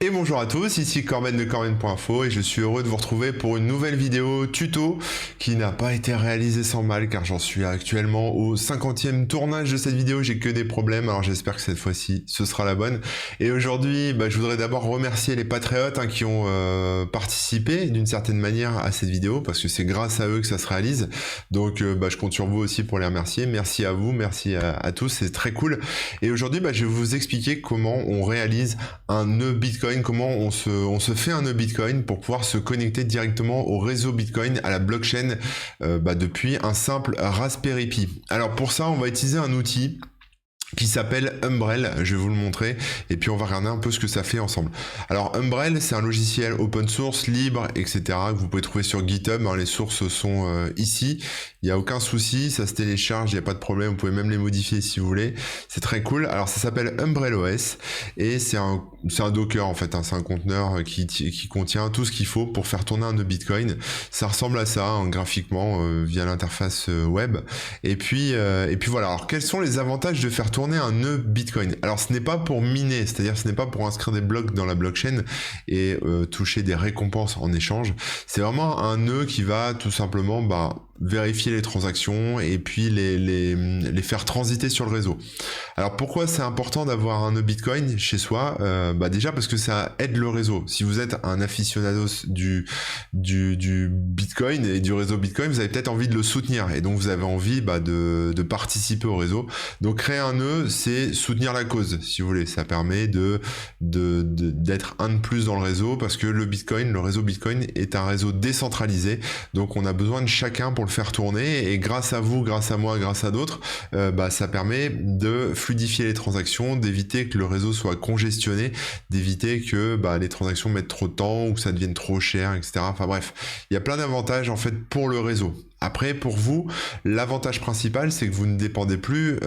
Et bonjour à tous, ici Corben de Corben.info et je suis heureux de vous retrouver pour une nouvelle vidéo tuto qui n'a pas été réalisée sans mal car j'en suis actuellement au 50e tournage de cette vidéo, j'ai que des problèmes, alors j'espère que cette fois-ci ce sera la bonne. Et aujourd'hui, je voudrais d'abord remercier les patriotes qui ont participé d'une certaine manière à cette vidéo parce que c'est grâce à eux que ça se réalise. Donc je compte sur vous aussi pour les remercier. Merci à vous, merci à tous, c'est très cool. Et aujourd'hui, je vais vous expliquer comment on réalise un nœud Bitcoin, comment on se fait un nœud Bitcoin pour pouvoir se connecter directement au réseau Bitcoin, à la blockchain, depuis un simple Raspberry Pi. Alors pour ça, on va utiliser un outil qui s'appelle Umbrel, je vais vous le montrer, et puis on va regarder un peu ce que ça fait ensemble. Alors Umbrel, c'est un logiciel open source, libre, etc., que vous pouvez trouver sur GitHub, les sources sont ici, il n'y a aucun souci, ça se télécharge, il n'y a pas de problème, vous pouvez même les modifier si vous voulez, c'est très cool. Alors ça s'appelle Umbrel OS, et c'est un Docker en fait, c'est un conteneur qui contient tout ce qu'il faut pour faire tourner un nœud Bitcoin. Ça ressemble à ça, graphiquement, via l'interface web, et puis voilà. Alors quels sont les avantages de faire tourner un nœud Bitcoin? Alors ce n'est pas pour miner, c'est-à-dire ce n'est pas pour inscrire des blocs dans la blockchain et toucher des récompenses en échange. C'est vraiment un nœud qui va tout simplement vérifier les transactions et puis les faire transiter sur le réseau. Alors pourquoi c'est important d'avoir un nœud Bitcoin chez soi? Déjà parce que ça aide le réseau. Si vous êtes un aficionados du Bitcoin et du réseau Bitcoin, vous avez peut-être envie de le soutenir et donc vous avez envie de participer au réseau. Donc créer un nœud, c'est soutenir la cause, si vous voulez. Ça permet d'être un de plus dans le réseau parce que le réseau Bitcoin est un réseau décentralisé. Donc on a besoin de chacun pour le faire tourner et grâce à vous, grâce à moi, grâce à d'autres, ça permet de fluidifier les transactions, d'éviter que le réseau soit congestionné, d'éviter que les transactions mettent trop de temps ou que ça devienne trop cher, etc. Enfin bref, il y a plein d'avantages en fait pour le réseau. Après, pour vous, l'avantage principal, c'est que vous ne dépendez plus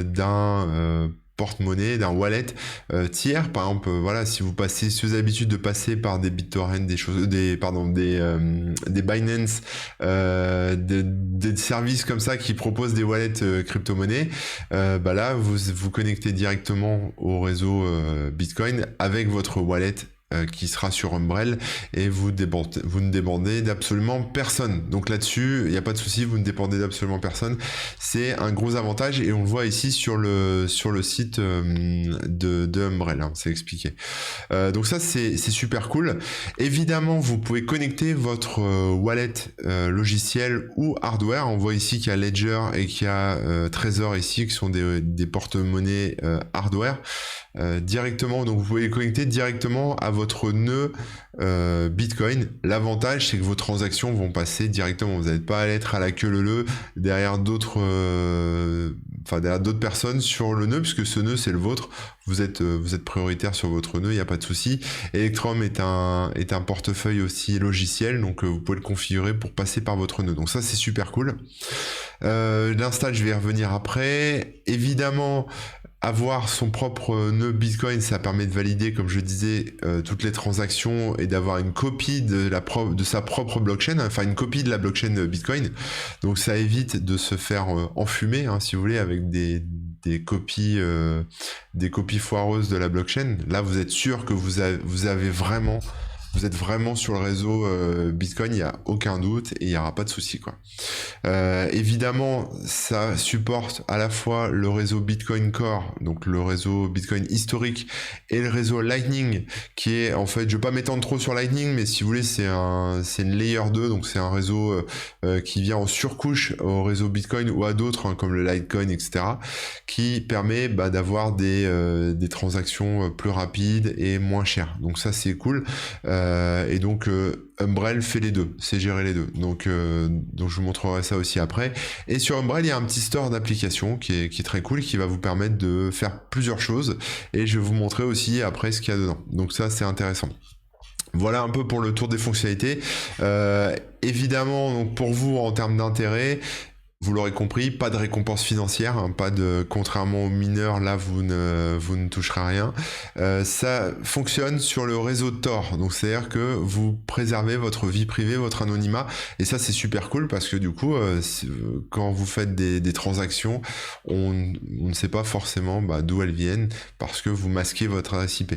d'un porte-monnaie, d'un wallet tiers. Par exemple, si vous avez l'habitude de passer par des BitTorrent, des Binance, des services comme ça qui proposent des wallets crypto-monnaies, là, vous connectez directement au réseau Bitcoin avec votre wallet qui sera sur Umbrel et vous ne dépendez d'absolument personne. Donc là-dessus, il n'y a pas de souci, vous ne dépendez d'absolument personne. C'est un gros avantage et on le voit ici sur le site de Umbrel, c'est expliqué. Donc ça, c'est super cool. Évidemment, vous pouvez connecter votre wallet logiciel ou hardware. On voit ici qu'il y a Ledger et qu'il y a Trezor ici, qui sont des porte-monnaies hardware. Directement, donc vous pouvez les connecter directement à votre nœud Bitcoin. L'avantage, c'est que vos transactions vont passer directement. Vous n'êtes pas à être à la queue leu derrière d'autres personnes sur le nœud, puisque ce nœud c'est le vôtre. Vous êtes prioritaire sur votre nœud, il n'y a pas de souci. Electrum est un portefeuille aussi logiciel, donc vous pouvez le configurer pour passer par votre nœud. Donc ça, c'est super cool. L'install, je vais y revenir après. Évidemment, avoir son propre nœud Bitcoin, ça permet de valider, comme je disais, toutes les transactions et d'avoir une copie de sa propre blockchain, enfin une copie de la blockchain Bitcoin. Donc ça évite de se faire enfumer, si vous voulez, avec des copies foireuses de la blockchain. Là, vous êtes sûr que vous êtes vraiment sur le réseau Bitcoin, il n'y a aucun doute et il n'y aura pas de souci, quoi. Évidemment, ça supporte à la fois le réseau Bitcoin Core, donc le réseau Bitcoin historique, et le réseau Lightning, qui est, en fait, je vais pas m'étendre trop sur Lightning, mais si vous voulez, c'est une layer 2, donc c'est un réseau qui vient en surcouche au réseau Bitcoin ou à d'autres, comme le Litecoin, etc., qui permet d'avoir des transactions plus rapides et moins chères. Donc ça, c'est cool. Et donc Umbrel fait les deux, c'est gérer les deux. Donc je vous montrerai ça aussi après. Et sur Umbrel, il y a un petit store d'applications qui est très cool, qui va vous permettre de faire plusieurs choses. Et je vais vous montrer aussi après ce qu'il y a dedans. Donc ça, c'est intéressant. Voilà un peu pour le tour des fonctionnalités. Évidemment, donc pour vous, en termes d'intérêt, Vous l'aurez compris, pas de récompense financière, hein, pas de, contrairement aux mineurs, là vous ne toucherez rien. Ça fonctionne sur le réseau Tor, donc c'est-à-dire que vous préservez votre vie privée, votre anonymat, et ça c'est super cool parce que du coup, quand vous faites des transactions, on ne sait pas forcément d'où elles viennent parce que vous masquez votre adresse IP.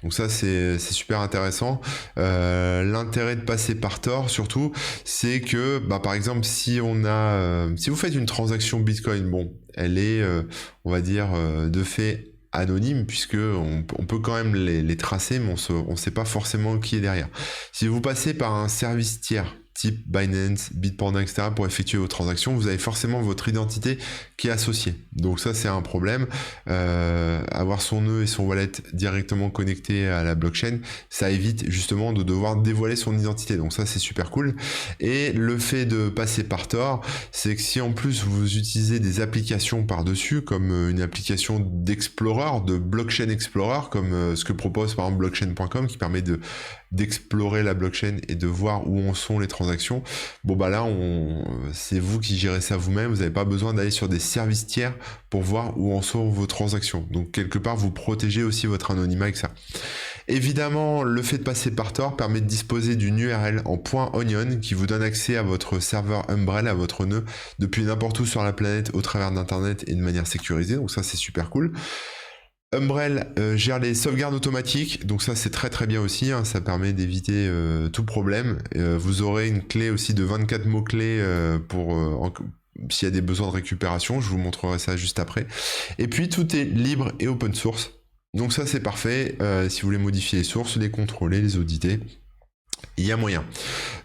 Donc ça c'est super intéressant. L'intérêt de passer par Tor surtout, c'est que par exemple si vous faites une transaction Bitcoin, bon, elle est, on va dire, de fait anonyme, puisque on peut quand même les tracer, mais on sait pas forcément qui est derrière. Si vous passez par un service tiers, type Binance, Bitpanda, etc., pour effectuer vos transactions, vous avez forcément votre identité qui est associée. Donc ça, c'est un problème. Avoir son nœud et son wallet directement connectés à la blockchain, ça évite justement de devoir dévoiler son identité. Donc ça, c'est super cool. Et le fait de passer par Tor, c'est que si en plus vous utilisez des applications par-dessus, comme une application d'Explorer, de Blockchain Explorer, comme ce que propose par exemple blockchain.com, qui permet d'explorer la blockchain et de voir où en sont les transactions, bon là c'est vous qui gérez ça vous-même, vous n'avez pas besoin d'aller sur des services tiers pour voir où en sont vos transactions. Donc quelque part vous protégez aussi votre anonymat avec ça. Évidemment, le fait de passer par Tor permet de disposer d'une URL en .onion qui vous donne accès à votre serveur Umbrel, à votre nœud, depuis n'importe où sur la planète au travers d'internet et de manière sécurisée, donc ça c'est super cool. Umbrel gère les sauvegardes automatiques, donc ça c'est très très bien aussi, hein, ça permet d'éviter tout problème. Vous aurez une clé aussi de 24 mots-clés s'il y a des besoins de récupération, je vous montrerai ça juste après. Et puis tout est libre et open source, donc ça c'est parfait, si vous voulez modifier les sources, les contrôler, les auditer, il y a moyen.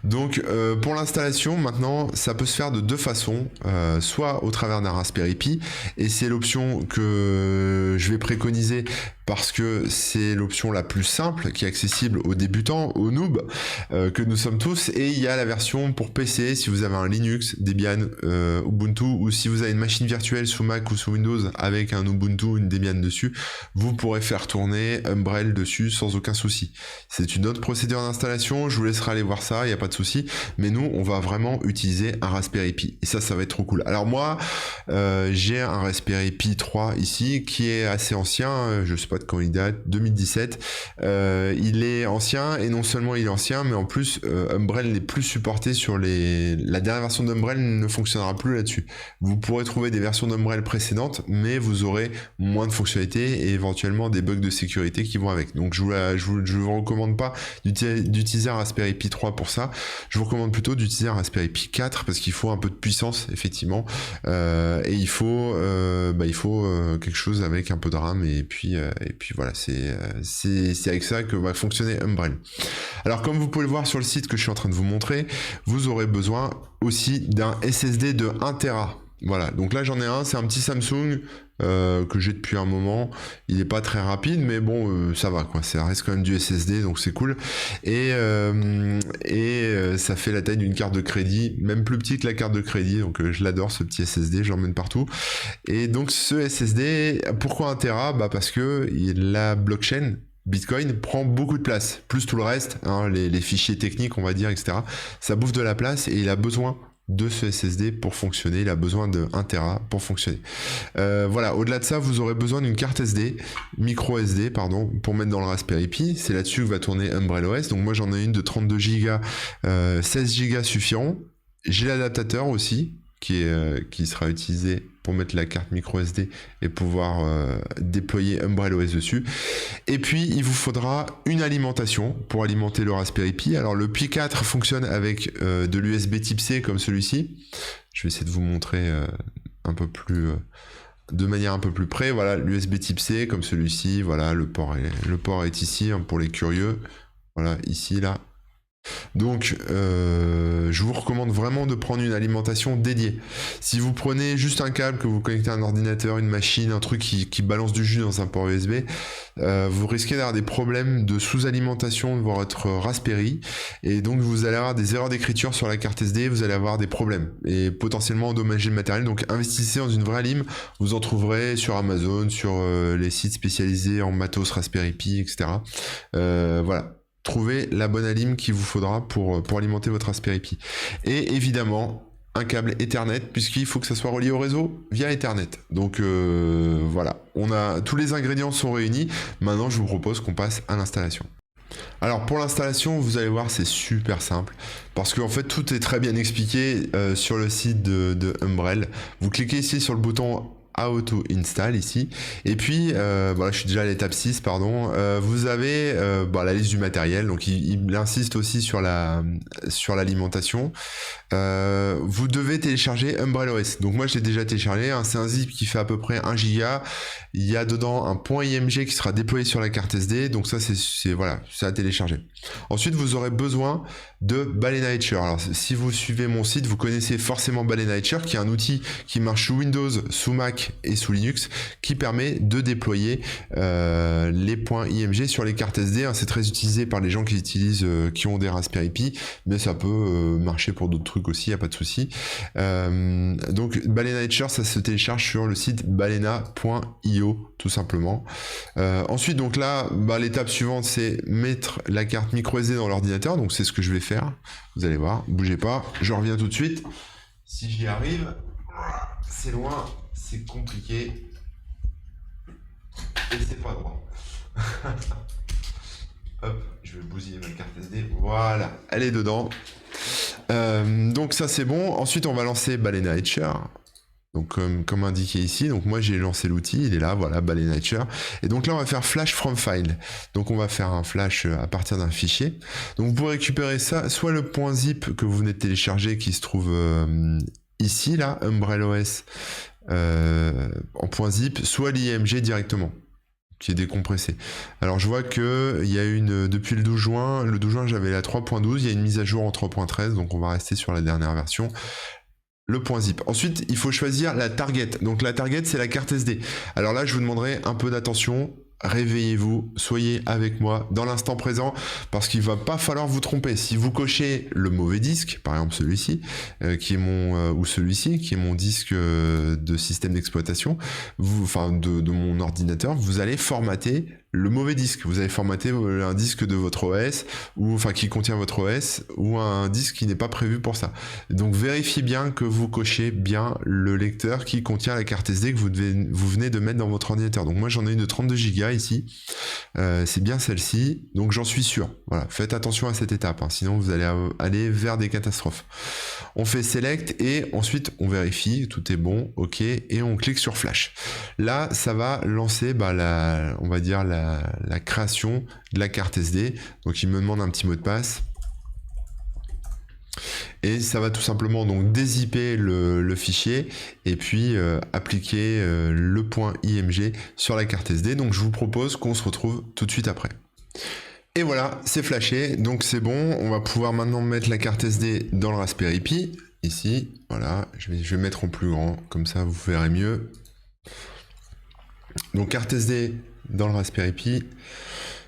Donc pour l'installation maintenant ça peut se faire de deux façons, soit au travers d'un Raspberry Pi, et c'est l'option que je vais préconiser parce que c'est l'option la plus simple qui est accessible aux débutants, aux noobs que nous sommes tous, et il y a la version pour PC si vous avez un Linux, Debian, Ubuntu, ou si vous avez une machine virtuelle sous Mac ou sous Windows avec un Ubuntu, une Debian dessus, vous pourrez faire tourner Umbrel dessus sans aucun souci. C'est une autre procédure d'installation, je vous laisserai aller voir ça, il n'y a pas de souci, mais nous on va vraiment utiliser un Raspberry Pi, et ça va être trop cool. Alors moi j'ai un Raspberry Pi 3 ici qui est assez ancien, je sais pas de quand il date, 2017, il est ancien, et non seulement il est ancien, mais en plus Umbrel n'est plus supporté sur la dernière version d'Umbrel ne fonctionnera plus là-dessus. Vous pourrez trouver des versions d'Umbrel précédentes, mais vous aurez moins de fonctionnalités et éventuellement des bugs de sécurité qui vont avec. Donc je vous recommande pas d'utiliser un Raspberry Pi 3 pour ça, je vous recommande plutôt d'utiliser un Raspberry Pi 4 parce qu'il faut un peu de puissance effectivement, et il faut quelque chose avec un peu de RAM, et puis voilà, c'est avec ça que va fonctionner Umbrel. Alors comme vous pouvez le voir sur le site que je suis en train de vous montrer, vous aurez besoin aussi d'un SSD de 1 Tera. Voilà, donc là j'en ai un, c'est un petit Samsung que j'ai depuis un moment, il n'est pas très rapide, mais bon, ça va quoi, ça reste quand même du SSD, donc c'est cool, et ça fait la taille d'une carte de crédit, même plus petit que la carte de crédit, donc je l'adore ce petit SSD, je l'emmène partout. Et donc ce SSD, pourquoi 1 Tera ? Parce que la blockchain Bitcoin prend beaucoup de place, plus tout le reste, hein, les fichiers techniques on va dire, etc. Ça bouffe de la place et il a besoin de ce SSD pour fonctionner, il a besoin de 1 Tera pour fonctionner. Voilà, au-delà de ça, vous aurez besoin d'une carte SD, micro SD, pardon, pour mettre dans le Raspberry Pi. C'est là-dessus que va tourner Umbrel OS. Donc moi j'en ai une de 32 Go, 16 Go suffiront. J'ai l'adaptateur aussi, qui sera utilisé pour mettre la carte micro SD et pouvoir déployer Umbrel OS dessus. Et puis il vous faudra une alimentation pour alimenter le Raspberry Pi. Alors le Pi 4 fonctionne avec de l'USB type C comme celui-ci. Je vais essayer de vous montrer de manière un peu plus près. Voilà, l'USB type C comme celui-ci. Voilà, le port est ici, hein, pour les curieux. Voilà, ici, là. Donc je vous recommande vraiment de prendre une alimentation dédiée. Si vous prenez juste un câble, que vous connectez à un ordinateur, une machine, un truc qui balance du jus dans un port USB, vous risquez d'avoir des problèmes de sous-alimentation de votre Raspberry, et donc vous allez avoir des erreurs d'écriture sur la carte SD, vous allez avoir des problèmes et potentiellement endommager le matériel. Donc investissez dans une vraie alim, vous en trouverez sur Amazon, sur les sites spécialisés en matos Raspberry Pi, etc. Voilà. Trouvez la bonne alim qu'il vous faudra pour alimenter votre Raspberry Pi. Et évidemment, un câble Ethernet, puisqu'il faut que ça soit relié au réseau via Ethernet. Donc voilà, on a tous les ingrédients sont réunis. Maintenant, je vous propose qu'on passe à l'installation. Alors pour l'installation, vous allez voir, c'est super simple, parce qu'en fait tout est très bien expliqué sur le site de Umbrel. Vous cliquez ici sur le bouton Auto Install ici, et puis voilà, je suis déjà à l'étape 6, pardon. Vous avez la liste du matériel, donc il insiste aussi sur l'alimentation. Vous devez télécharger Umbrel OS. Donc moi je l'ai déjà téléchargé, hein. C'est un zip qui fait à peu près 1 giga. Il y a dedans un point .img qui sera déployé sur la carte SD, donc ça c'est voilà, c'est à télécharger. Ensuite vous aurez besoin de Balena Etcher. Alors si vous suivez mon site, vous connaissez forcément Balena Etcher, qui est un outil qui marche sous Windows, sous Mac et sous Linux, qui permet de déployer les points IMG sur les cartes SD, hein. C'est très utilisé par les gens qui utilisent, qui ont des Raspberry Pi, mais ça peut marcher pour d'autres trucs aussi, il n'y a pas de souci. Donc Balena Etcher, ça se télécharge sur le site balena.io tout simplement. Ensuite donc là, l'étape suivante c'est mettre la carte micro SD dans l'ordinateur, donc c'est ce que je vais faire. Vous allez voir, bougez pas, je reviens tout de suite. Si j'y arrive, c'est loin, c'est compliqué et c'est pas droit. Hop, je vais bousiller ma carte SD, voilà, elle est dedans. Donc ça c'est bon. Ensuite on va lancer Balena Etcher, donc comme indiqué ici. Donc moi j'ai lancé l'outil, il est là, voilà, Balena Etcher. Et donc là on va faire flash from file, donc on va faire un flash à partir d'un fichier. Donc vous pouvez récupérer ça, soit le point zip que vous venez de télécharger qui se trouve ici là, Umbrel OS en point zip, soit l'IMG directement qui est décompressé. Alors je vois que il y a depuis le 12 juin, j'avais la 3.12, il y a une mise à jour en 3.13, donc on va rester sur la dernière version. Le point zip. Ensuite, il faut choisir la target. Donc la target, c'est la carte SD. Alors là, je vous demanderai un peu d'attention. Réveillez-vous, soyez avec moi dans l'instant présent, parce qu'il va pas falloir vous tromper. Si vous cochez le mauvais disque, par exemple celui-ci, qui est ou celui-ci, qui est mon disque de système d'exploitation, de mon ordinateur, vous allez formater le mauvais disque. Vous allez formater un disque de votre OS, qui contient votre OS, ou un disque qui n'est pas prévu pour ça. Donc vérifiez bien que vous cochez bien le lecteur qui contient la carte SD que vous venez de mettre dans votre ordinateur. Donc moi j'en ai une de 32 Go ici, c'est bien celle-ci, donc j'en suis sûr. Voilà, faites attention à cette étape, hein, sinon vous allez aller vers des catastrophes. On fait select et ensuite on vérifie, tout est bon, ok, et on clique sur flash. Là ça va lancer on va dire la création de la carte SD. Donc il me demande un petit mot de passe. Et ça va tout simplement donc dézipper le fichier et puis appliquer le point IMG sur la carte SD. Donc je vous propose qu'on se retrouve tout de suite après. Et voilà, c'est flashé, donc c'est bon. On va pouvoir maintenant mettre la carte SD dans le Raspberry Pi. Ici, voilà, je vais mettre en plus grand, comme ça vous verrez mieux. Donc carte SD dans le Raspberry Pi,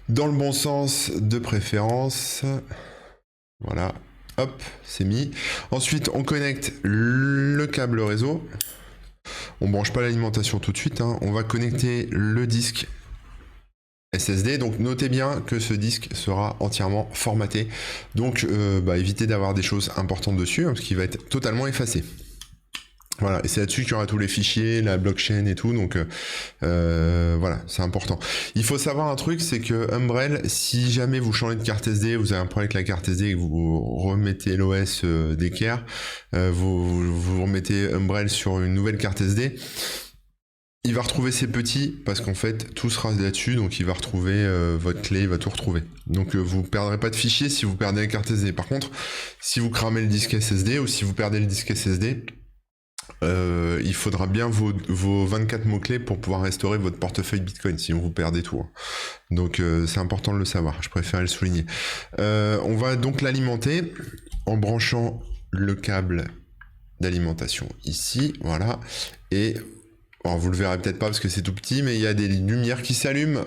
dans le bon sens de préférence. Voilà. Hop, c'est mis. Ensuite, on connecte le câble réseau. On branche pas l'alimentation tout de suite, hein. On va connecter le disque SSD. Donc, notez bien que ce disque sera entièrement formaté. Donc, évitez d'avoir des choses importantes dessus, hein, parce qu'il va être totalement effacé. Voilà, et c'est là-dessus qu'il y aura tous les fichiers, la blockchain et tout, donc voilà, c'est important. Il faut savoir un truc, c'est que Umbrel, si jamais vous changez de carte SD, vous avez un problème avec la carte SD et que vous remettez l'OS d'équerre, vous remettez Umbrel sur une nouvelle carte SD, il va retrouver ses petits, parce qu'en fait, tout sera là-dessus, donc il va retrouver votre clé, il va tout retrouver. Donc vous ne perdrez pas de fichiers si vous perdez la carte SD. Par contre, si vous cramez le disque SSD ou si vous perdez le disque SSD, il faudra bien vos 24 mots-clés pour pouvoir restaurer votre portefeuille Bitcoin, sinon vous perdez tout. Hein. Donc c'est important de le savoir, je préfère le souligner. On va donc l'alimenter en branchant le câble d'alimentation ici, voilà. Et alors vous le verrez peut-être pas parce que c'est tout petit, mais il y a des lumières qui s'allument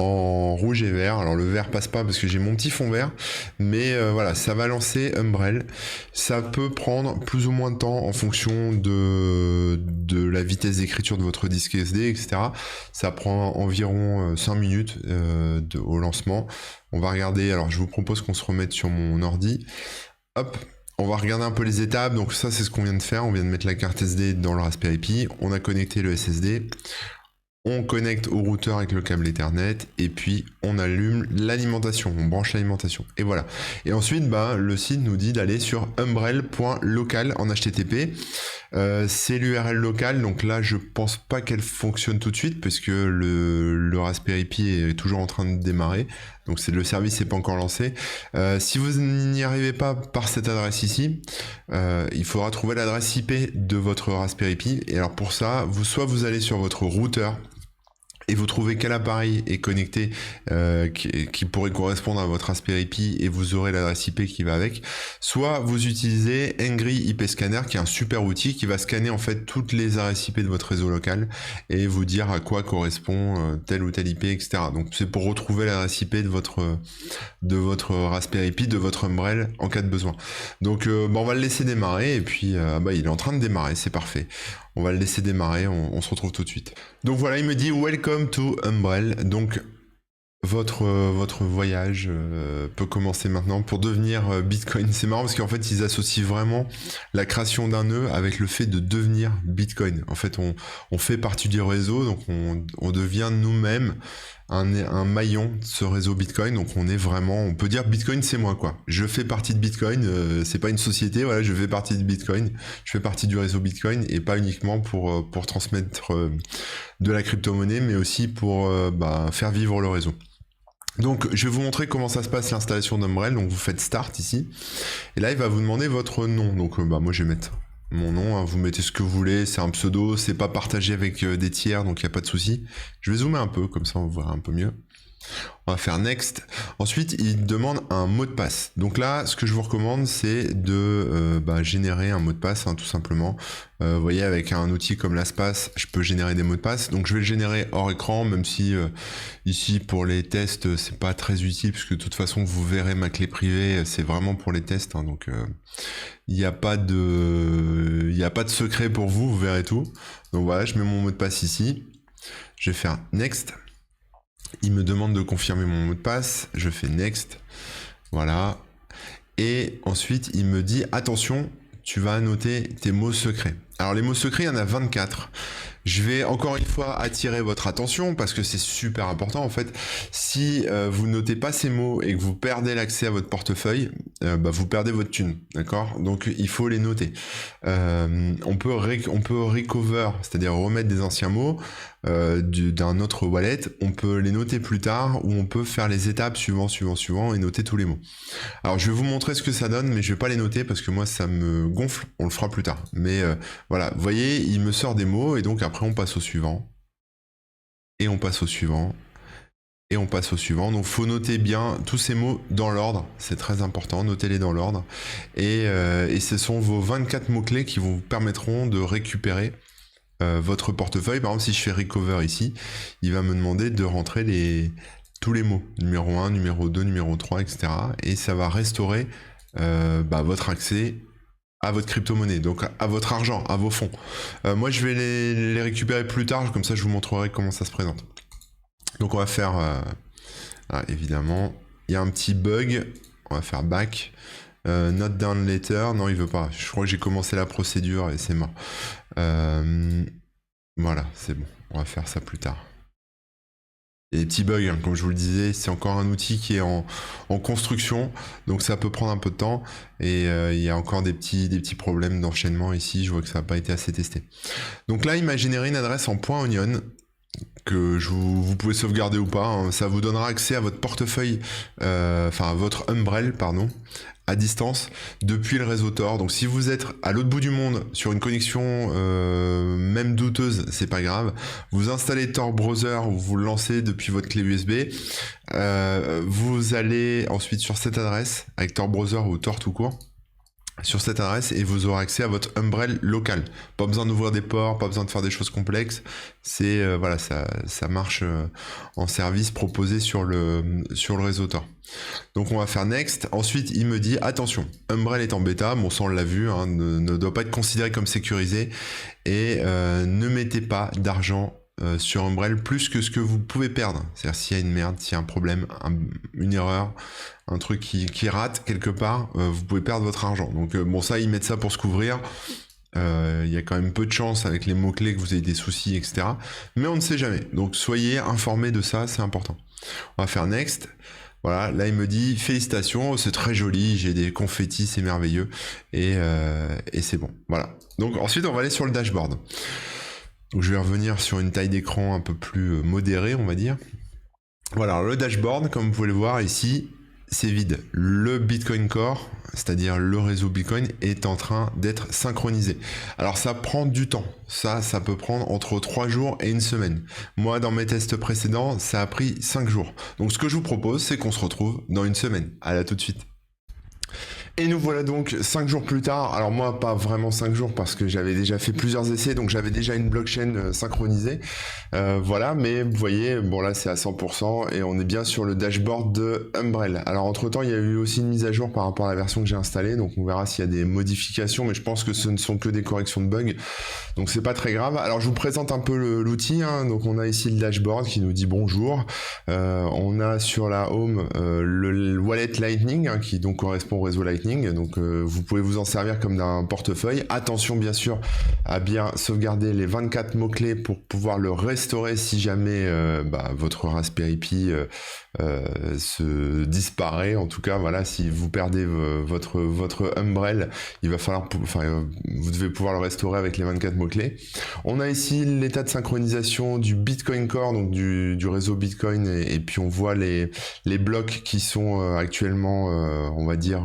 en rouge et vert. Alors le vert passe pas parce que j'ai mon petit fond vert, mais voilà, ça va lancer Umbrel. Ça peut prendre plus ou moins de temps en fonction de la vitesse d'écriture de votre disque SD, etc. Ça prend environ 5 minutes au lancement. On va regarder, alors je vous propose qu'on se remette sur mon ordi. Hop, On va regarder un peu les étapes. Donc ça, c'est ce qu'on vient de faire. On vient de mettre la carte SD dans le Raspberry Pi. On a connecté le SSD. On connecte au routeur avec le câble Ethernet et puis on allume l'alimentation, on branche l'alimentation et voilà. Et ensuite le site nous dit d'aller sur umbrel.local en HTTP. C'est l'URL locale, donc là je pense pas qu'elle fonctionne tout de suite puisque le Raspberry Pi est toujours en train de démarrer, donc le service n'est pas encore lancé. Si vous n'y arrivez pas par cette adresse ici, il faudra trouver l'adresse IP de votre Raspberry Pi. Et alors pour ça, soit vous allez sur votre routeur et vous trouvez quel appareil est connecté qui pourrait correspondre à votre Raspberry Pi et vous aurez l'adresse IP qui va avec, soit vous utilisez Ngri IP Scanner qui est un super outil qui va scanner en fait toutes les adresses IP de votre réseau local et vous dire à quoi correspond telle ou telle IP, etc. Donc c'est pour retrouver l'adresse IP de votre Raspberry Pi, de votre Umbrel en cas de besoin. Donc on va le laisser démarrer et puis il est en train de démarrer, c'est parfait. On va le laisser démarrer, on se retrouve tout de suite. Donc voilà, il me dit Welcome to Umbrel. Donc votre voyage peut commencer maintenant pour devenir Bitcoin. C'est marrant parce qu'en fait ils associent vraiment la création d'un nœud avec le fait de devenir Bitcoin. En fait on fait partie du réseau, donc on devient nous-mêmes un maillon de ce réseau Bitcoin. Donc on peut dire Bitcoin c'est moi quoi. Je fais partie de Bitcoin, c'est pas une société, voilà, je fais partie de Bitcoin, je fais partie du réseau Bitcoin et pas uniquement pour transmettre de la crypto-monnaie, mais aussi pour faire vivre le réseau. Donc je vais vous montrer comment ça se passe l'installation d'Umbrel. Donc vous faites Start ici, et là il va vous demander votre nom. Donc moi je vais mettre mon nom, hein. Vous mettez ce que vous voulez, c'est un pseudo, c'est pas partagé avec des tiers, donc il n'y a pas de souci. Je vais zoomer un peu, comme ça on verra un peu mieux. On va faire Next. Ensuite, il demande un mot de passe. Donc là, ce que je vous recommande, c'est de générer un mot de passe, hein, tout simplement. Vous voyez, avec un outil comme LastPass, je peux générer des mots de passe. Donc je vais le générer hors écran, même si ici, pour les tests, c'est pas très utile, puisque de toute façon, vous verrez ma clé privée, c'est vraiment pour les tests. Hein, donc il n'y a pas de secret pour vous, vous verrez tout. Donc voilà, je mets mon mot de passe ici. Je vais faire Next. Il me demande de confirmer mon mot de passe, je fais Next, voilà. Et ensuite, il me dit, attention, tu vas annoter tes mots secrets. Alors les mots secrets, il y en a 24. Je vais encore une fois attirer votre attention parce que c'est super important en fait. Si vous notez pas ces mots et que vous perdez l'accès à votre portefeuille, vous perdez votre thune, d'accord? Donc il faut les noter. On peut recover, c'est-à-dire remettre des anciens mots d'un autre wallet. On peut les noter plus tard ou on peut faire les étapes suivant et noter tous les mots. Alors je vais vous montrer ce que ça donne, mais je vais pas les noter parce que moi ça me gonfle. On le fera plus tard. Mais voilà, vous voyez, il me sort des mots et donc après on passe au suivant. Et on passe au suivant. Et on passe au suivant. Donc faut noter bien tous ces mots dans l'ordre. C'est très important, notez-les dans l'ordre. Et ce sont vos 24 mots-clés qui vous permettront de récupérer votre portefeuille. Par exemple, si je fais Recover ici, il va me demander de rentrer tous les mots. Numéro 1, numéro 2, numéro 3, etc. Et ça va restaurer votre accès à votre crypto-monnaie, donc à votre argent, à vos fonds. Moi, je vais les récupérer plus tard, comme ça je vous montrerai comment ça se présente. Donc on va faire... évidemment, il y a un petit bug, on va faire Back. Not down later, non il veut pas, je crois que j'ai commencé la procédure et c'est mort. Voilà, c'est bon, on va faire ça plus tard. Et des petits bugs, hein, comme je vous le disais, c'est encore un outil qui est en construction, donc ça peut prendre un peu de temps, et il y a encore des petits problèmes d'enchaînement ici, je vois que ça n'a pas été assez testé. Donc là, il m'a généré une adresse en .onion, que vous pouvez sauvegarder ou pas, hein. Ça vous donnera accès à votre portefeuille, à votre Umbrel, pardon, à distance depuis le réseau Tor. Donc si vous êtes à l'autre bout du monde sur une connexion même douteuse, c'est pas grave. Vous installez Tor Browser ou vous le lancez depuis votre clé USB. Vous allez ensuite sur cette adresse avec Tor Browser ou Tor tout court. Sur cette adresse et vous aurez accès à votre Umbrel local. Pas besoin d'ouvrir des ports, pas besoin de faire des choses complexes. C'est voilà, ça marche en service proposé sur le réseau Tor. Donc on va faire Next. Ensuite il me dit attention, Umbrel est en bêta, bon ça on l'a vu, hein, ne doit pas être considéré comme sécurisé et ne mettez pas d'argent sur Umbrel plus que ce que vous pouvez perdre. C'est-à-dire s'il y a une merde, s'il y a un problème, une erreur, un truc qui rate quelque part, vous pouvez perdre votre argent. Donc bon, ça, ils mettent ça pour se couvrir. Il y a quand même peu de chance avec les mots-clés que vous ayez des soucis, etc. Mais on ne sait jamais. Donc soyez informés de ça, c'est important. On va faire next. Voilà, là il me dit félicitations, c'est très joli, j'ai des confettis, c'est merveilleux. Et c'est bon. Voilà. Donc ensuite on va aller sur le dashboard. Donc je vais revenir sur une taille d'écran un peu plus modérée, on va dire. Voilà, le dashboard, comme vous pouvez le voir ici, c'est vide. Le Bitcoin Core, c'est-à-dire le réseau Bitcoin, est en train d'être synchronisé. Alors ça prend du temps. Ça peut prendre entre 3 jours et une semaine. Moi, dans mes tests précédents, ça a pris 5 jours. Donc ce que je vous propose, c'est qu'on se retrouve dans une semaine. Allez, à tout de suite. Et nous voilà donc 5 jours plus tard. Alors moi, pas vraiment 5 jours parce que j'avais déjà fait plusieurs essais, donc j'avais déjà une blockchain synchronisée. Voilà, mais vous voyez, bon là c'est à 100% et on est bien sur le dashboard de Umbrel. Alors entre temps, il y a eu aussi une mise à jour par rapport à la version que j'ai installée, donc on verra s'il y a des modifications, mais je pense que ce ne sont que des corrections de bugs, donc c'est pas très grave. Alors je vous présente un peu l'outil, hein. Donc on a ici le dashboard qui nous dit bonjour. On a sur la home le wallet Lightning, hein, qui donc correspond au réseau Lightning. Donc vous pouvez vous en servir comme d'un portefeuille. Attention bien sûr à bien sauvegarder les 24 mots-clés pour pouvoir le restaurer si jamais votre Raspberry Pi se disparaît. En tout cas, voilà, si vous perdez votre Umbrel, il va falloir, vous devez pouvoir le restaurer avec les 24 mots-clés. On a ici l'état de synchronisation du Bitcoin Core, donc du réseau Bitcoin, et puis on voit les blocs qui sont actuellement, on va dire,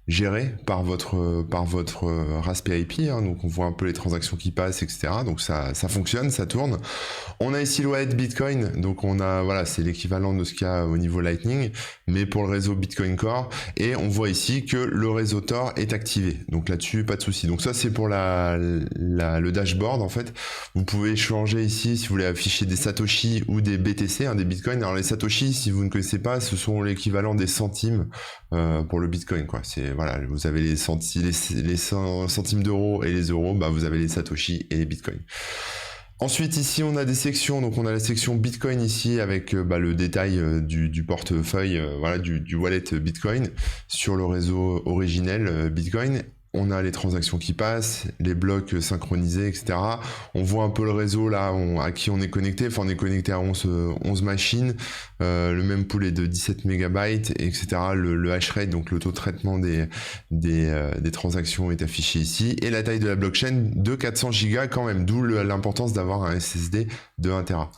géré par votre Raspberry Pi, hein. Donc on voit un peu les transactions qui passent, etc. Donc ça fonctionne, ça tourne. On a ici le wallet Bitcoin, donc on a, voilà, c'est l'équivalent de ce qu'il y a au niveau Lightning, mais pour le réseau Bitcoin Core, et on voit ici que le réseau Tor est activé. Donc là-dessus, pas de souci. Donc ça c'est pour le dashboard en fait. Vous pouvez changer ici si vous voulez afficher des Satoshi ou des BTC, hein, des Bitcoins. Alors les Satoshi, si vous ne connaissez pas, ce sont l'équivalent des centimes pour le Bitcoin, quoi. C'est, voilà, vous avez les centimes d'euros et les euros, vous avez les Satoshi et les Bitcoins. Ensuite, ici, on a des sections. Donc, on a la section Bitcoin ici avec le détail du portefeuille, voilà, du wallet Bitcoin sur le réseau originel Bitcoin. On a les transactions qui passent, les blocs synchronisés, etc. On voit un peu le réseau là à qui on est connecté. Enfin, on est connecté à 11 machines. Le même pool est de 17 MB, etc. Le hash rate, donc le taux de traitement des transactions est affiché ici. Et la taille de la blockchain de 400 Go quand même, d'où l'importance d'avoir un SSD de 1 Tera.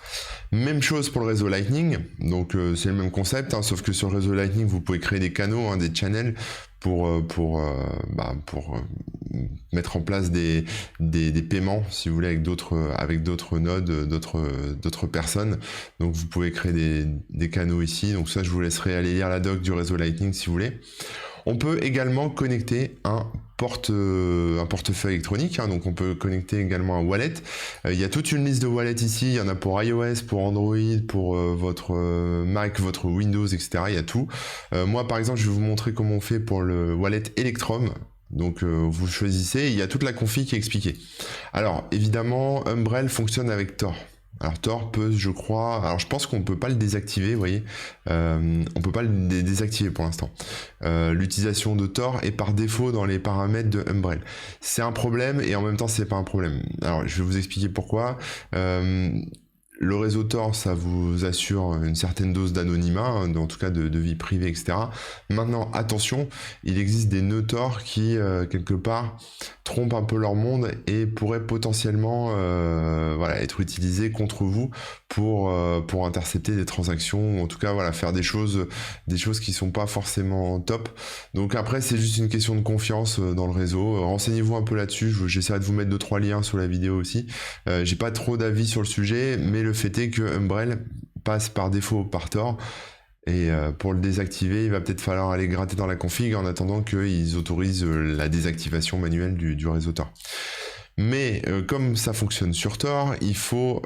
Même chose pour le réseau Lightning. Donc c'est le même concept, hein, sauf que sur le réseau Lightning, vous pouvez créer des canaux, hein, des channels, pour mettre en place des paiements, si vous voulez, avec d'autres nodes, d'autres personnes. Donc vous pouvez créer des canaux ici. Donc ça, je vous laisserai aller lire la doc du réseau Lightning si vous voulez. On peut également connecter un portefeuille électronique, hein, donc on peut connecter également un wallet. Il y a toute une liste de wallets ici, il y en a pour iOS, pour Android, pour votre Mac, votre Windows, etc. Il y a tout. Moi par exemple, je vais vous montrer comment on fait pour le wallet Electrum. Donc vous choisissez, il y a toute la config qui est expliquée. Alors évidemment, Umbrel fonctionne avec Tor. Alors Tor peut, je crois, alors je pense qu'on peut pas le désactiver, vous voyez, on peut pas le désactiver pour l'instant. L'utilisation de Tor est par défaut dans les paramètres de Umbrel. C'est un problème et en même temps c'est pas un problème. Alors je vais vous expliquer pourquoi. Le réseau Tor, ça vous assure une certaine dose d'anonymat, hein, en tout cas de vie privée, etc. Maintenant, attention, il existe des nœuds Tor qui, quelque part, trompent un peu leur monde et pourraient potentiellement être utilisés contre vous pour intercepter des transactions, ou en tout cas voilà, faire des choses qui sont pas forcément top. Donc après, c'est juste une question de confiance dans le réseau. Renseignez-vous un peu là-dessus, j'essaierai de vous mettre 2-3 liens sous la vidéo aussi. J'ai pas trop d'avis sur le sujet, mais le fait est que Umbrel passe par défaut par Tor. Et pour le désactiver, il va peut-être falloir aller gratter dans la config en attendant qu'ils autorisent la désactivation manuelle du réseau Tor. Mais comme ça fonctionne sur Tor, il faut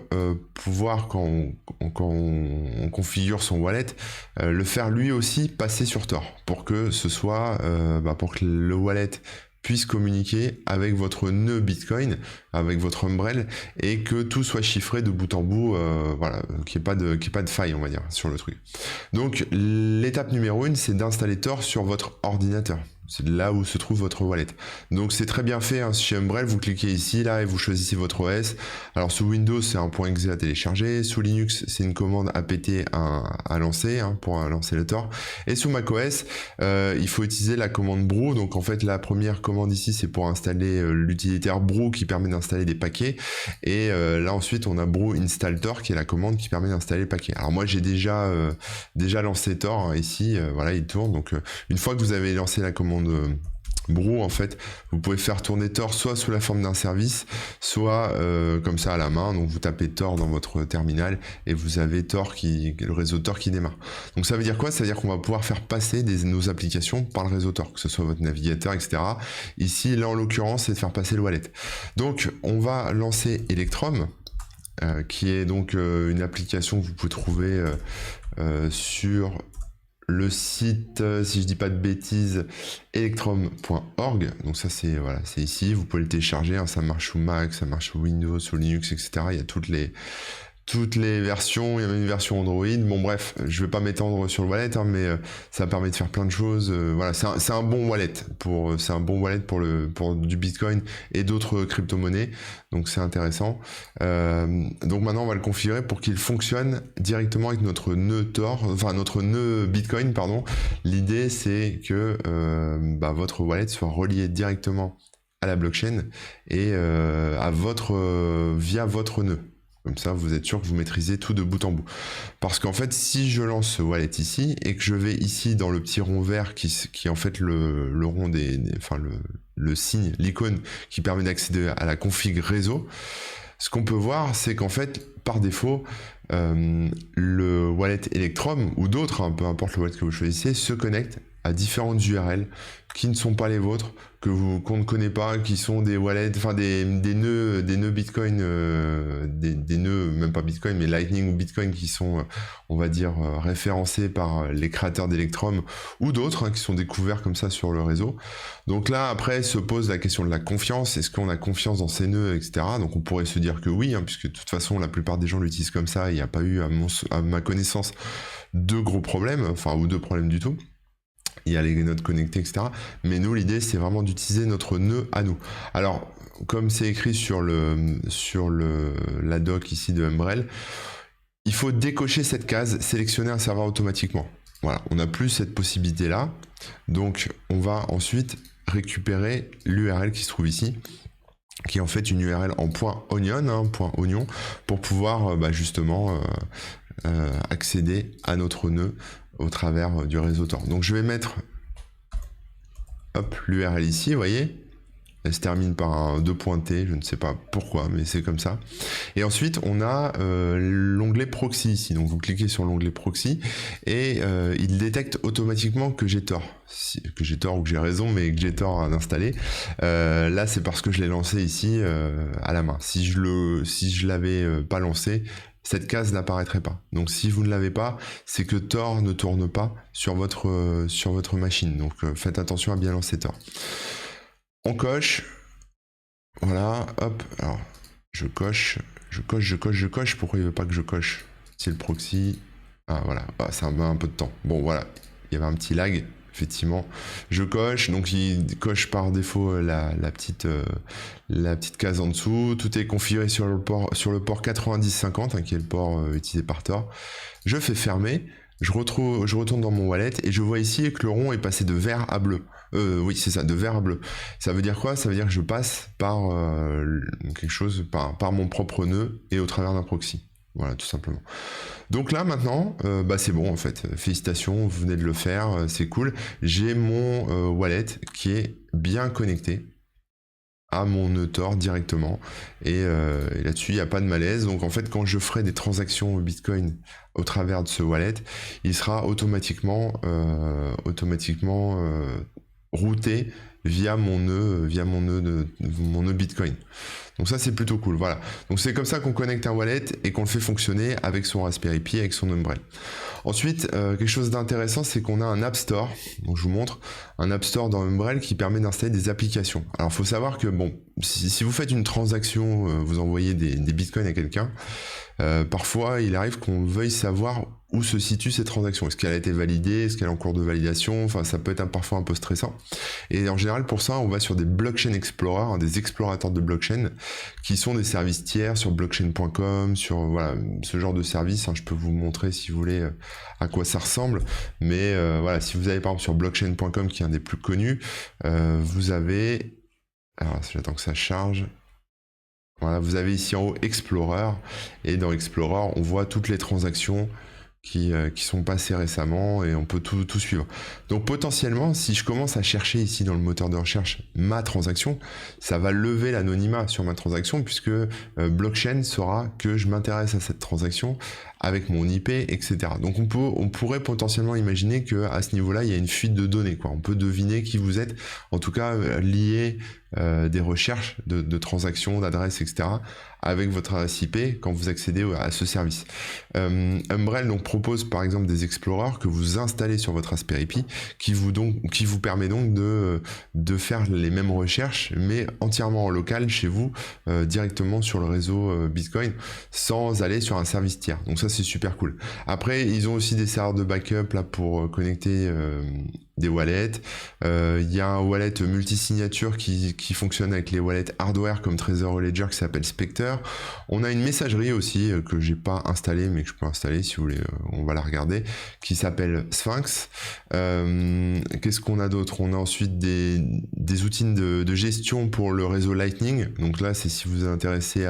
pouvoir, quand on configure son wallet, le faire lui aussi passer sur Tor pour que ce soit, pour que le wallet puisse communiquer avec votre nœud Bitcoin, avec votre Umbrel, et que tout soit chiffré de bout en bout, voilà, qu'il n'y ait pas de faille, on va dire, sur le truc. Donc, l'étape numéro 1, c'est d'installer Tor sur votre ordinateur. C'est là où se trouve votre wallet. Donc c'est très bien fait, hein. Chez Umbrel, vous cliquez ici, là, et vous choisissez votre OS. Alors sous Windows, c'est un .exe à télécharger. Sous Linux, c'est une commande apt à lancer, hein, pour lancer le Tor. Et sous macOS, il faut utiliser la commande brew. Donc en fait, la première commande ici, c'est pour installer l'utilitaire brew qui permet d'installer des paquets. Et là ensuite, on a brew install Tor qui est la commande qui permet d'installer les paquets. Alors moi, j'ai déjà lancé Tor, hein, ici, voilà, il tourne. Donc une fois que vous avez lancé la commande brew, en fait, vous pouvez faire tourner Tor soit sous la forme d'un service, soit comme ça à la main. Donc vous tapez Tor dans votre terminal et vous avez le réseau Tor qui démarre. Donc ça veut dire quoi? Ça veut dire qu'on va pouvoir faire passer nos applications par le réseau Tor, que ce soit votre navigateur, etc. Ici, là en l'occurrence, c'est de faire passer le wallet. Donc on va lancer Electrum, qui est donc une application que vous pouvez trouver sur le site, si je dis pas de bêtises, electrum.org. Donc ça c'est voilà, c'est ici, vous pouvez le télécharger, hein, ça marche sous Mac, ça marche sous Windows, sous Linux, etc. Il y a toutes les versions, il y a même une version Android. Bon bref, je vais pas m'étendre sur le wallet, hein, mais ça permet de faire plein de choses. Voilà, c'est un bon wallet pour du Bitcoin et d'autres crypto-monnaies. Donc c'est intéressant. Donc maintenant on va le configurer pour qu'il fonctionne directement avec notre nœud Tor, enfin notre nœud Bitcoin, pardon. L'idée c'est que votre wallet soit relié directement à la blockchain et via votre nœud. Comme ça, vous êtes sûr que vous maîtrisez tout de bout en bout. Parce qu'en fait, si je lance ce wallet ici, et que je vais ici dans le petit rond vert qui est en fait le rond le signe, l'icône qui permet d'accéder à la config réseau, ce qu'on peut voir, c'est qu'en fait, par défaut, le wallet Electrum, ou d'autres, hein, peu importe le wallet que vous choisissez, se connecte à différentes URL qui ne sont pas les vôtres, qu'on ne connaît pas, qui sont des wallets, enfin des nœuds Bitcoin, des nœuds, même pas Bitcoin, mais Lightning ou Bitcoin qui sont, on va dire, référencés par les créateurs d'Electrum ou d'autres, hein, qui sont découverts comme ça sur le réseau. Donc là, après, se pose la question de la confiance. Est-ce qu'on a confiance dans ces nœuds, etc. Donc on pourrait se dire que oui, hein, puisque de toute façon, la plupart des gens l'utilisent comme ça. Il n'y a pas eu, à ma connaissance, de gros problèmes, enfin, ou de problèmes du tout. Il y a les nodes connectées, etc. Mais nous, l'idée, c'est vraiment d'utiliser notre nœud à nous. Alors, comme c'est écrit sur la doc ici de Umbrel, il faut décocher cette case, sélectionner un serveur automatiquement. Voilà, on n'a plus cette possibilité-là. Donc, on va ensuite récupérer l'URL qui se trouve ici, qui est en fait une URL en .onion, hein, .oignon, pour pouvoir justement accéder à notre nœud au travers du réseau Tor. Donc je vais mettre l'URL ici, vous voyez, elle se termine par un 2.t, je ne sais pas pourquoi, mais c'est comme ça. Et ensuite, on a l'onglet proxy ici. Donc vous cliquez sur l'onglet proxy et il détecte automatiquement que j'ai tort. Que j'ai tort ou que j'ai raison, mais que j'ai tort à l'installer. Là, c'est parce que je l'ai lancé ici à la main. Si je l'avais pas lancé, cette case n'apparaîtrait pas. Donc si vous ne l'avez pas, c'est que Tor ne tourne pas sur votre machine. Donc faites attention à bien lancer Tor. On coche. Voilà, hop. Alors, je coche. Pourquoi il veut pas que je coche? C'est le proxy. Ah voilà, ça met un peu de temps. Bon voilà, il y avait un petit lag. Effectivement, je coche, donc il coche par défaut la petite case en dessous. Tout est configuré sur le port 9050, hein, qui est le port utilisé par Tor. Je fais fermer, je retourne dans mon wallet et je vois ici que le rond est passé de vert à bleu. Oui, c'est ça, de vert à bleu. Ça veut dire quoi? Ça veut dire que je passe par quelque chose, par mon propre nœud et au travers d'un proxy. Voilà, tout simplement. Donc là, maintenant, c'est bon, en fait. Félicitations, vous venez de le faire, c'est cool. J'ai mon wallet qui est bien connecté à mon nœud Tor directement. Et là-dessus, il n'y a pas de malaise. Donc, en fait, quand je ferai des transactions Bitcoin au travers de ce wallet, il sera automatiquement routé via mon nœud Bitcoin. Donc ça c'est plutôt cool, voilà. Donc c'est comme ça qu'on connecte un wallet et qu'on le fait fonctionner avec son Raspberry Pi, avec son Umbrel. Ensuite, quelque chose d'intéressant, c'est qu'on a un App Store. Donc je vous montre un App Store dans Umbrel qui permet d'installer des applications. Alors il faut savoir que bon, si vous faites une transaction, vous envoyez des bitcoins à quelqu'un, parfois il arrive qu'on veuille savoir où se situe cette transaction. Est-ce qu'elle a été validée? Est-ce qu'elle est en cours de validation? Enfin, ça peut être parfois un peu stressant. Et en général, pour ça, on va sur des Blockchain Explorer, des explorateurs de blockchain, qui sont des services tiers sur blockchain.com, sur voilà, ce genre de service. Je peux vous montrer, si vous voulez, à quoi ça ressemble. Mais voilà, si vous allez par exemple sur blockchain.com, qui est un des plus connus, vous avez... Alors, j'attends que ça charge. Voilà, vous avez ici en haut Explorer, et dans Explorer, on voit toutes les transactions qui sont passées récemment, et on peut tout suivre. Donc potentiellement, si je commence à chercher ici dans le moteur de recherche ma transaction, ça va lever l'anonymat sur ma transaction, puisque blockchain saura que je m'intéresse à cette transaction avec mon IP, etc. Donc on pourrait potentiellement imaginer que à ce niveau-là, il y a une fuite de données, quoi. On peut deviner qui vous êtes, en tout cas lier des recherches de transactions, d'adresses, etc. avec votre adresse IP quand vous accédez à ce service. Umbrel donc propose par exemple des explorers que vous installez sur votre Raspberry Pi, qui vous permet donc de faire les mêmes recherches, mais entièrement en local chez vous, directement sur le réseau Bitcoin, sans aller sur un service tiers. Donc ça c'est super cool. Après ils ont aussi des serveurs de backup là pour connecter des wallets. Il y a un wallet multisignature qui fonctionne avec les wallets hardware comme Trezor Ledger qui s'appelle Spectre. On a une messagerie aussi que j'ai pas installée mais que je peux installer si vous voulez, on va la regarder, qui s'appelle Sphinx. Qu'est-ce qu'on a d'autre? On a ensuite des outils de gestion pour le réseau Lightning. Donc là c'est si vous êtes intéressé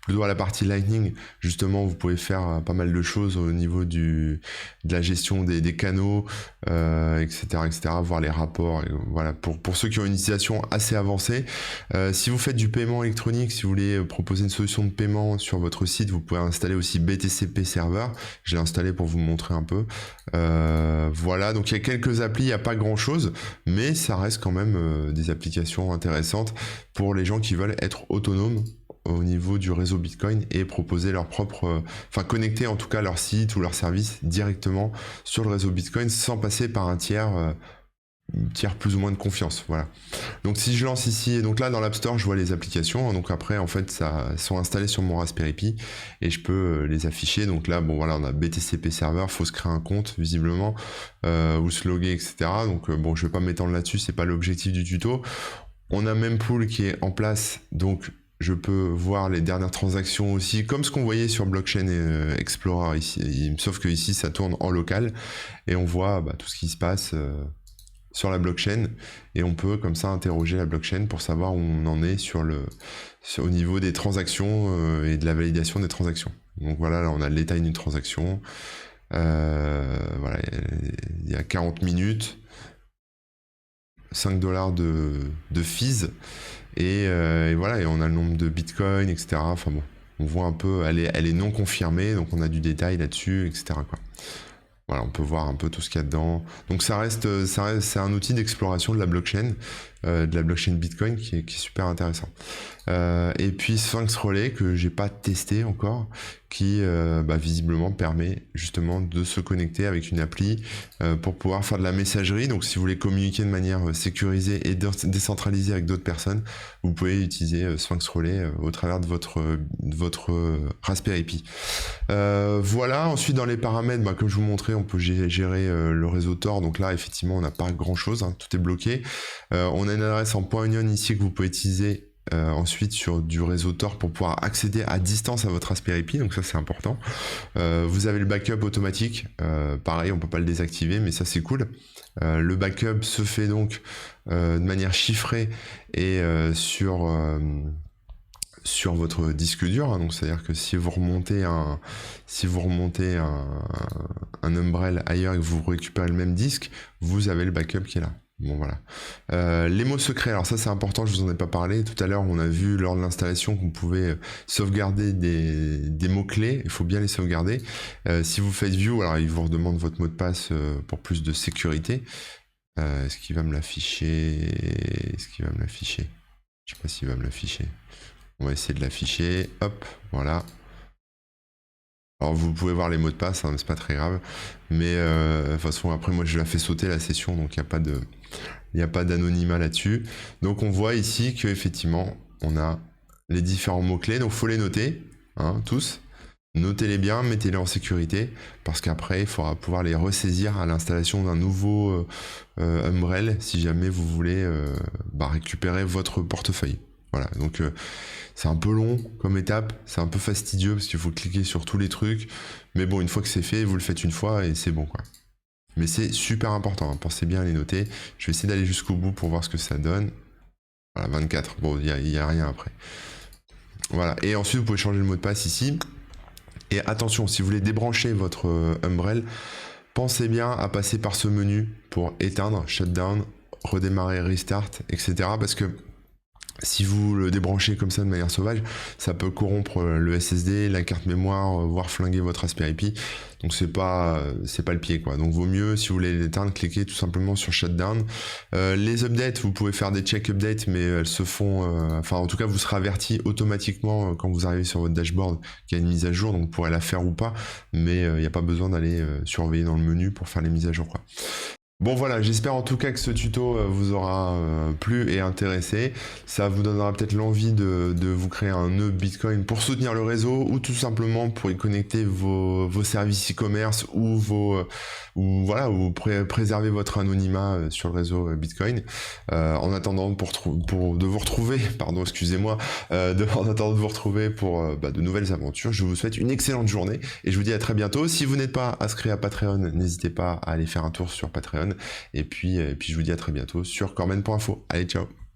plutôt à la partie Lightning, justement vous pouvez faire pas mal de choses au niveau de la gestion des canaux, etc., voir les rapports, et voilà, pour ceux qui ont une utilisation assez avancée. Si vous faites du paiement électronique, si vous voulez proposer une solution de paiement sur votre site, vous pouvez installer aussi BTCP Server. Je l'ai installé pour vous montrer un peu. Voilà, donc il y a quelques applis, il n'y a pas grand chose, mais ça reste quand même des applications intéressantes pour les gens qui veulent être autonomes au niveau du réseau Bitcoin et proposer leur propre, connecter en tout cas leur site ou leur service directement sur le réseau Bitcoin sans passer par un tiers plus ou moins de confiance. Voilà. Donc si je lance ici, donc là dans l'App Store je vois les applications, donc après en fait ça sont installées sur mon Raspberry Pi et je peux les afficher. Donc là bon voilà, on a BTCP Server, faut se créer un compte visiblement ou se loguer, etc. Donc bon, je vais pas m'étendre là-dessus, c'est pas l'objectif du tuto. On a Mempool qui est en place, donc je peux voir les dernières transactions aussi, comme ce qu'on voyait sur Blockchain Explorer ici, sauf que ici ça tourne en local et on voit tout ce qui se passe sur la blockchain, et on peut comme ça interroger la blockchain pour savoir où on en est au niveau des transactions et de la validation des transactions. Donc voilà, là on a le détail d'une transaction, voilà, il y a 40 minutes, 5 $ de fees, et voilà, et on a le nombre de bitcoins, etc. Enfin bon, on voit un peu, elle est non confirmée, donc on a du détail là-dessus, etc. quoi. Voilà, on peut voir un peu tout ce qu'il y a dedans. Donc ça reste c'est un outil d'exploration de la blockchain Bitcoin qui est super intéressant. Et puis Sphinx Relay que j'ai pas testé encore, qui visiblement permet justement de se connecter avec une appli pour pouvoir faire de la messagerie. Donc si vous voulez communiquer de manière sécurisée et décentralisée avec d'autres personnes, vous pouvez utiliser Sphinx Relay au travers de votre Raspberry Pi. Voilà, ensuite dans les paramètres, comme je vous montrais, on peut gérer le réseau Tor. Donc là effectivement on n'a pas grand chose, tout est bloqué. On a une adresse en .union ici que vous pouvez utiliser ensuite sur du réseau Tor pour pouvoir accéder à distance à votre Raspberry Pi, donc ça c'est important. Vous avez le backup automatique, pareil on peut pas le désactiver mais ça c'est cool. Le backup se fait donc de manière chiffrée et sur votre disque dur, donc c'est à dire que si vous remontez un Umbrel ailleurs et que vous récupérez le même disque, vous avez le backup qui est là. Bon voilà. Les mots secrets, alors ça c'est important, je vous en ai pas parlé. Tout à l'heure on a vu lors de l'installation qu'on pouvait sauvegarder des mots-clés, il faut bien les sauvegarder. Si vous faites view, alors il vous redemande votre mot de passe pour plus de sécurité. Est-ce qu'il va me l'afficher? Est-ce qu'il va me l'afficher? Je sais pas s'il va me l'afficher. On va essayer de l'afficher. Hop, voilà. Alors vous pouvez voir les mots de passe, hein, c'est pas très grave. Mais de toute façon, après moi je la fais sauter la session, donc il n'y a pas d'anonymat là-dessus. Donc on voit ici qu'effectivement, on a les différents mots-clés, donc il faut les noter, hein, tous. Notez-les bien, mettez-les en sécurité, parce qu'après, il faudra pouvoir les ressaisir à l'installation d'un nouveau Umbrel, si jamais vous voulez récupérer votre portefeuille. Voilà, donc c'est un peu long comme étape, c'est un peu fastidieux, parce qu'il faut cliquer sur tous les trucs, mais bon, une fois que c'est fait, vous le faites une fois, et c'est bon, quoi. Mais c'est super important, hein, pensez bien à les noter. Je vais essayer d'aller jusqu'au bout pour voir ce que ça donne. Voilà, 24, bon, il n'y a rien après. Voilà, et ensuite, vous pouvez changer le mot de passe ici. Et attention, si vous voulez débrancher votre Umbrel, pensez bien à passer par ce menu pour éteindre, shutdown, redémarrer, restart, etc. Parce que si vous le débranchez comme ça de manière sauvage, ça peut corrompre le SSD, la carte mémoire, voire flinguer votre Raspberry Pi. Donc c'est pas le pied, quoi. Donc vaut mieux, si vous voulez l'éteindre, cliquez tout simplement sur shutdown. Les updates, vous pouvez faire des check updates, mais elles se font, enfin en tout cas vous serez averti automatiquement quand vous arrivez sur votre dashboard qu'il y a une mise à jour, donc vous pourrez la faire ou pas, mais il n'y a pas besoin d'aller surveiller dans le menu pour faire les mises à jour, quoi. Bon voilà, j'espère en tout cas que ce tuto vous aura plu et intéressé. Ça vous donnera peut-être l'envie de vous créer un nœud Bitcoin pour soutenir le réseau ou tout simplement pour y connecter vos services e-commerce ou préserver votre anonymat sur le réseau Bitcoin. En attendant de vous retrouver, pardon, excusez-moi, en attendant de vous retrouver pour de nouvelles aventures, je vous souhaite une excellente journée et je vous dis à très bientôt. Si vous n'êtes pas inscrit à Patreon, n'hésitez pas à aller faire un tour sur Patreon. Et puis je vous dis à très bientôt sur corben.info. Allez, ciao!